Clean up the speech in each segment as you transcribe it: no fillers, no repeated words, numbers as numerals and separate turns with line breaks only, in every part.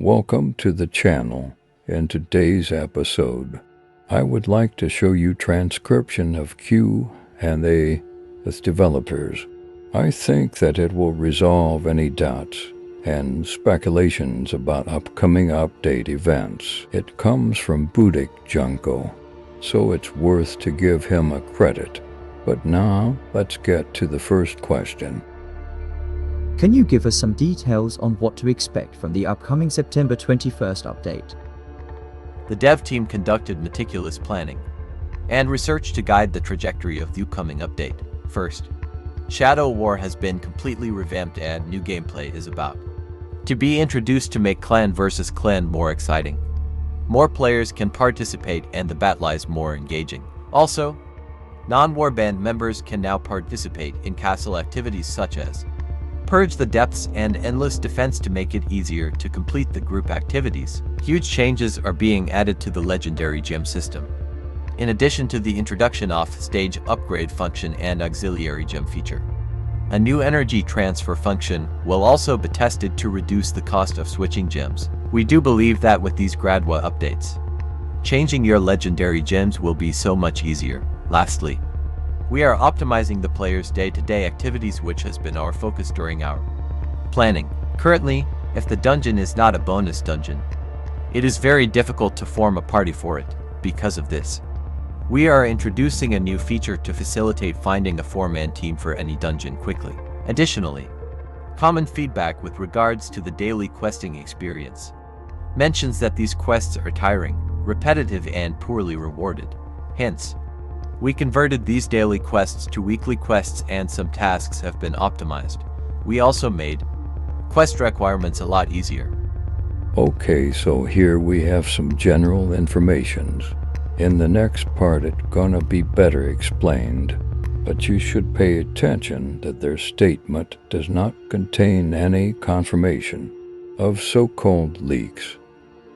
Welcome to the channel. In today's episode, I would like to show you transcription of Q and A as developers. I think that it will resolve any doubts and speculations about upcoming update events. It comes from Budik Junko, so it's worth to give him a credit. But now, let's get to the first question.
Can you give us some details on what to expect from the upcoming September 21st update?
The dev team conducted meticulous planning and research to guide the trajectory of the upcoming update. First, Shadow War has been completely revamped and new gameplay is about to be introduced to make clan versus clan more exciting. More players can participate and the battle is more engaging. Also, non-war band members can now participate in castle activities such as Purge the Depths and Endless Defense to make it easier to complete the group activities. Huge changes are being added to the Legendary Gem system, in addition to the introduction of stage upgrade function and auxiliary gem feature. A new energy transfer function will also be tested to reduce the cost of switching gems. We do believe that with these Gradwa updates, changing your legendary gems will be so much easier. Lastly, we are optimizing the player's day-to-day activities, which has been our focus during our planning. Currently, if the dungeon is not a bonus dungeon, it is very difficult to form a party for it. Because of this, we are introducing a new feature to facilitate finding a 4-man team for any dungeon quickly. Additionally, common feedback with regards to the daily questing experience mentions that these quests are tiring, repetitive, and poorly rewarded. Hence, we converted these daily quests to weekly quests and some tasks have been optimized. We also made quest requirements a lot easier.
Okay, so here we have some general information. In the next part it's gonna be better explained, but you should pay attention that their statement does not contain any confirmation of so-called leaks.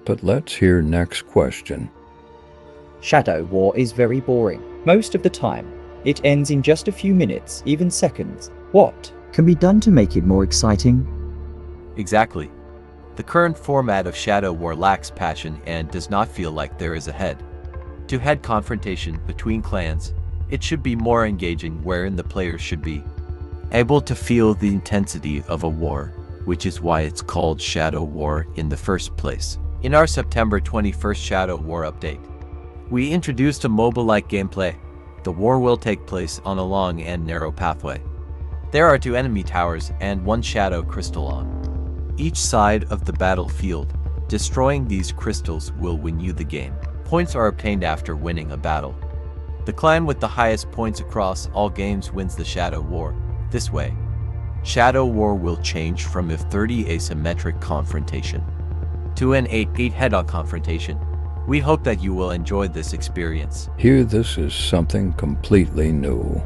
But let's hear next question.
Shadow War is very boring. Most of the time, it ends in just a few minutes, even seconds. What can be done to make it more exciting?
Exactly. The current format of Shadow War lacks passion and does not feel like there is a head-to-head confrontation between clans. It should be more engaging, wherein the players should be able to feel the intensity of a war, which is why it's called Shadow War in the first place. In our September 21st Shadow War update, we introduced a mobile-like gameplay. The war will take place on a long and narrow pathway. There are 2 enemy towers and 1 shadow crystal on each side of the battlefield. Destroying these crystals will win you the game. Points are obtained after winning a battle. The clan with the highest points across all games wins the Shadow War. This way, Shadow War will change from a 30 asymmetric confrontation to an 8 head-on confrontation. We hope that you will enjoy this experience.
Here this is something completely new,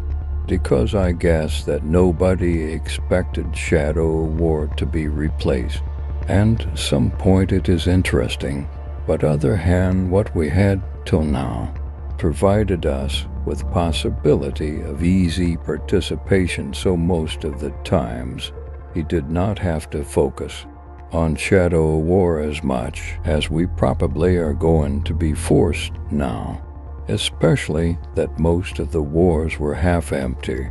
because I guess that nobody expected Shadow War to be replaced. And some point it is interesting, but other hand what we had till now provided us with possibility of easy participation, so most of the times he did not have to focus on Shadow War as much as we probably are going to be forced now, especially that most of the wars were half empty.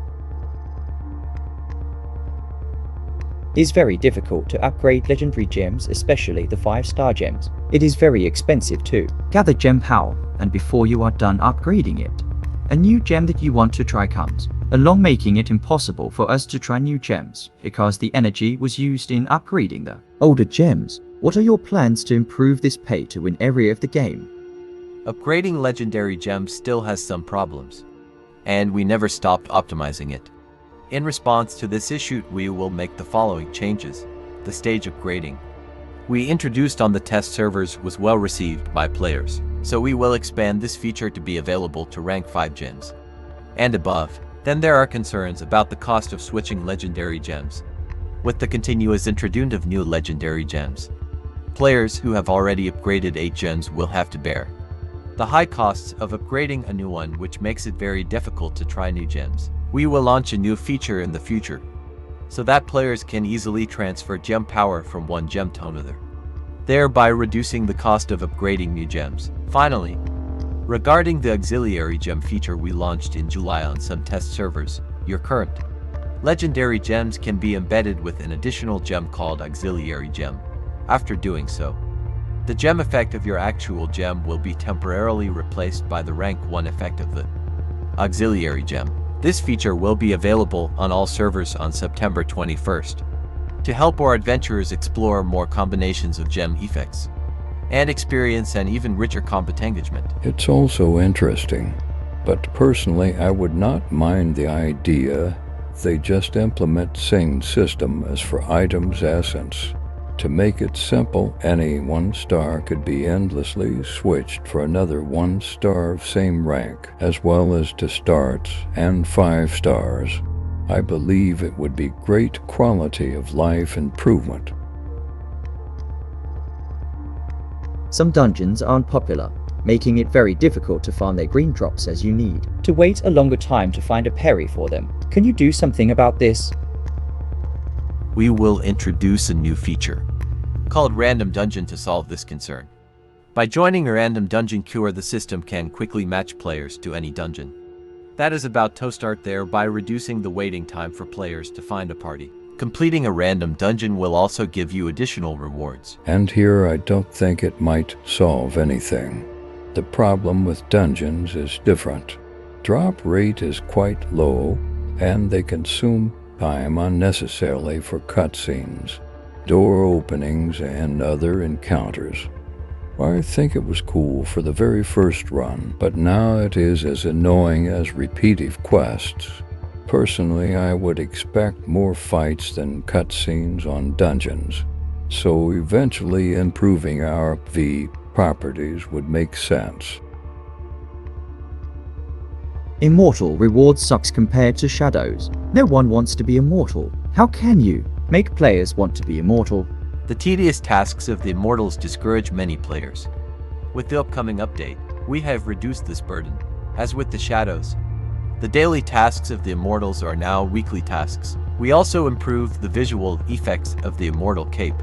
It is very difficult to upgrade legendary gems, especially the 5-star gems. It is very expensive too. Gather gem power, and before you are done upgrading it, a new gem that you want to try comes along, making it impossible for us to try new gems because the energy was used in upgrading the older gems. What are your plans to improve this pay-to-win area of the game?
Upgrading legendary gems still has some problems, and we never stopped optimizing it. In response to this issue, we will make the following changes. The stage upgrading we introduced on the test servers was well received by players, so we will expand this feature to be available to rank 5 gems and above. Then there are concerns about the cost of switching legendary gems. With the continuous introduction of new legendary gems, players who have already upgraded 8 gems will have to bear the high costs of upgrading a new one, which makes it very difficult to try new gems. We will launch a new feature in the future, so that players can easily transfer gem power from one gem to another. thereby reducing the cost of upgrading new gems. Finally, regarding the auxiliary gem feature we launched in July on some test servers, your current legendary gems can be embedded with an additional gem called auxiliary gem. After doing so, the gem effect of your actual gem will be temporarily replaced by the rank 1 effect of the auxiliary gem. This feature will be available on all servers on September 21st to help our adventurers explore more combinations of gem effects and experience an even richer combat engagement.
It's also interesting, but personally I would not mind the idea they just implement same system as for items essence. To make it simple, any 1 star could be endlessly switched for another 1 star of same rank, as well as to starts and 5 stars. I believe it would be great quality of life improvement.
Some dungeons aren't popular, making it very difficult to farm their green drops as you need. To wait a longer time to find a parry for them. Can you do something about this?
We will introduce a new feature called Random Dungeon to solve this concern. By joining a random dungeon queue, the system can quickly match players to any dungeon that is about to start, thereby reducing the waiting time for players to find a party. Completing a random dungeon will also give you additional rewards.
And here I don't think it might solve anything. The problem with dungeons is different. Drop rate is quite low, and they consume time unnecessarily for cutscenes, door openings, and other encounters. I think it was cool for the very first run, but now it is as annoying as repetitive quests. Personally, I would expect more fights than cutscenes on dungeons, so eventually improving our V properties would make sense.
Immortal reward sucks compared to Shadows. No one wants to be immortal. How can you make players want to be immortal?
The tedious tasks of the Immortals discourage many players. With the upcoming update, we have reduced this burden. As with the Shadows, the daily tasks of the Immortals are now weekly tasks. We also improved the visual effects of the Immortal Cape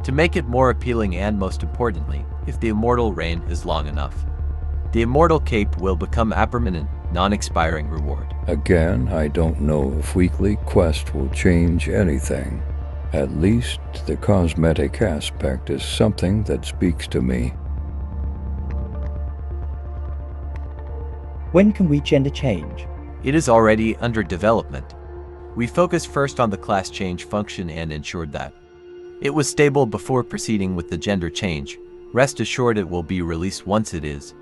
to make it more appealing, and most importantly, if the Immortal reign is long enough, the Immortal Cape will become a permanent, non-expiring reward.
Again, I don't know if weekly quest will change anything. At least the cosmetic aspect is something that speaks to me.
When can we gender change?
It is already under development. We focused first on the class change function and ensured that it was stable before proceeding with the gender change. Rest assured it will be released once it is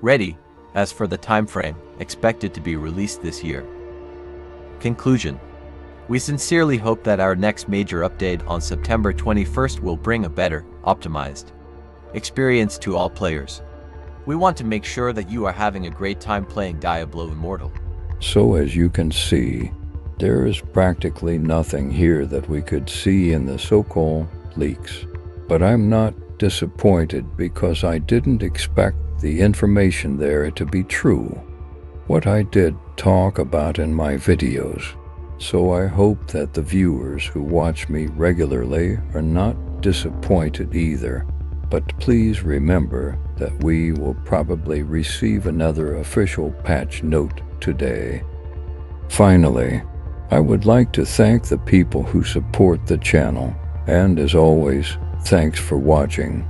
ready. As for the time frame, expected to be released this year. Conclusion. We sincerely hope that our next major update on September 21st will bring a better, optimized experience to all players. We want to make sure that you are having a great time playing Diablo Immortal.
So as you can see, there is practically nothing here that we could see in the so-called leaks. But I'm not disappointed because I didn't expect the information there to be true. What I did talk about in my videos. So I hope that the viewers who watch me regularly are not disappointed either. But please remember that we will probably receive another official patch note today. Finally, I would like to thank the people who support the channel, and as always, thanks for watching.